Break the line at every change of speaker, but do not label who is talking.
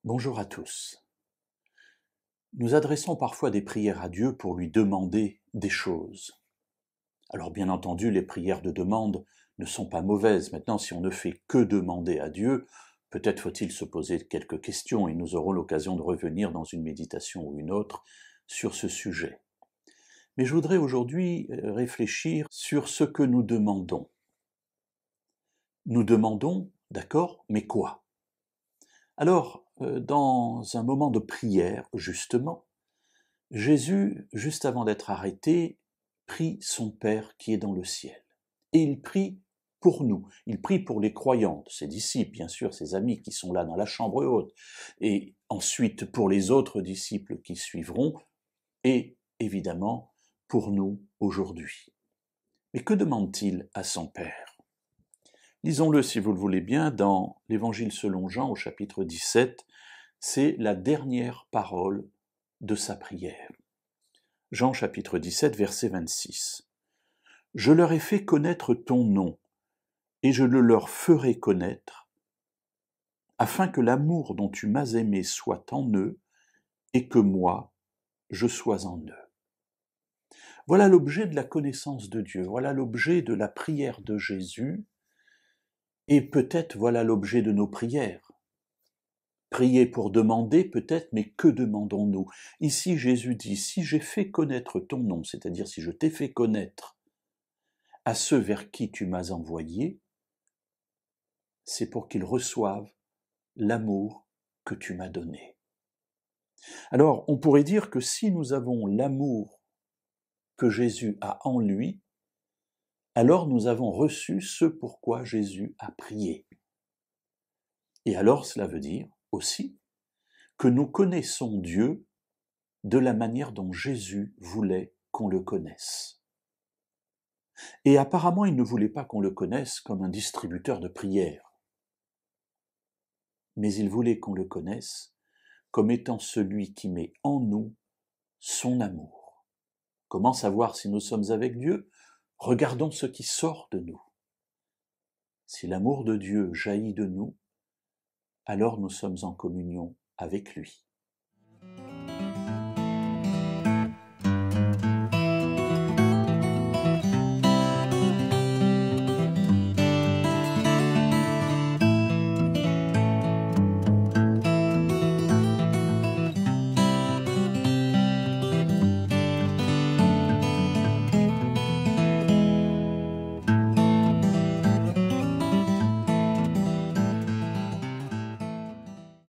Bonjour à tous. Nous adressons parfois des prières à Dieu pour lui demander des choses. Alors bien entendu, les prières de demande ne sont pas mauvaises. Maintenant, si on ne fait que demander à Dieu, peut-être faut-il se poser quelques questions et nous aurons l'occasion de revenir dans une méditation ou une autre sur ce sujet. Mais je voudrais aujourd'hui réfléchir sur ce que nous demandons. Nous demandons, d'accord, mais quoi? Alors, dans un moment de prière, justement, Jésus, juste avant d'être arrêté, prie son Père qui est dans le ciel. Et il prie pour nous, il prie pour les croyants, ses disciples, bien sûr, ses amis qui sont là dans la chambre haute, et ensuite pour les autres disciples qui suivront, et évidemment pour nous aujourd'hui. Mais que demande-t-il à son Père? Lisons-le, si vous le voulez bien, dans l'Évangile selon Jean au chapitre 17, c'est la dernière parole de sa prière. Jean chapitre 17, verset 26. « Je leur ai fait connaître ton nom, et je le leur ferai connaître, afin que l'amour dont tu m'as aimé soit en eux, et que moi, je sois en eux. » Voilà l'objet de la connaissance de Dieu, voilà l'objet de la prière de Jésus, et peut-être voilà l'objet de nos prières. Prier pour demander peut-être, mais que demandons-nous? Ici Jésus dit, si j'ai fait connaître ton nom, c'est-à-dire si je t'ai fait connaître à ceux vers qui tu m'as envoyé, c'est pour qu'ils reçoivent l'amour que tu m'as donné. Alors, on pourrait dire que si nous avons l'amour que Jésus a en lui, alors nous avons reçu ce pourquoi Jésus a prié. Et alors cela veut dire aussi que nous connaissons Dieu de la manière dont Jésus voulait qu'on le connaisse. Et apparemment, il ne voulait pas qu'on le connaisse comme un distributeur de prières, mais il voulait qu'on le connaisse comme étant celui qui met en nous son amour. Comment savoir si nous sommes avec Dieu? Regardons ce qui sort de nous. Si l'amour de Dieu jaillit de nous, alors nous sommes en communion avec lui.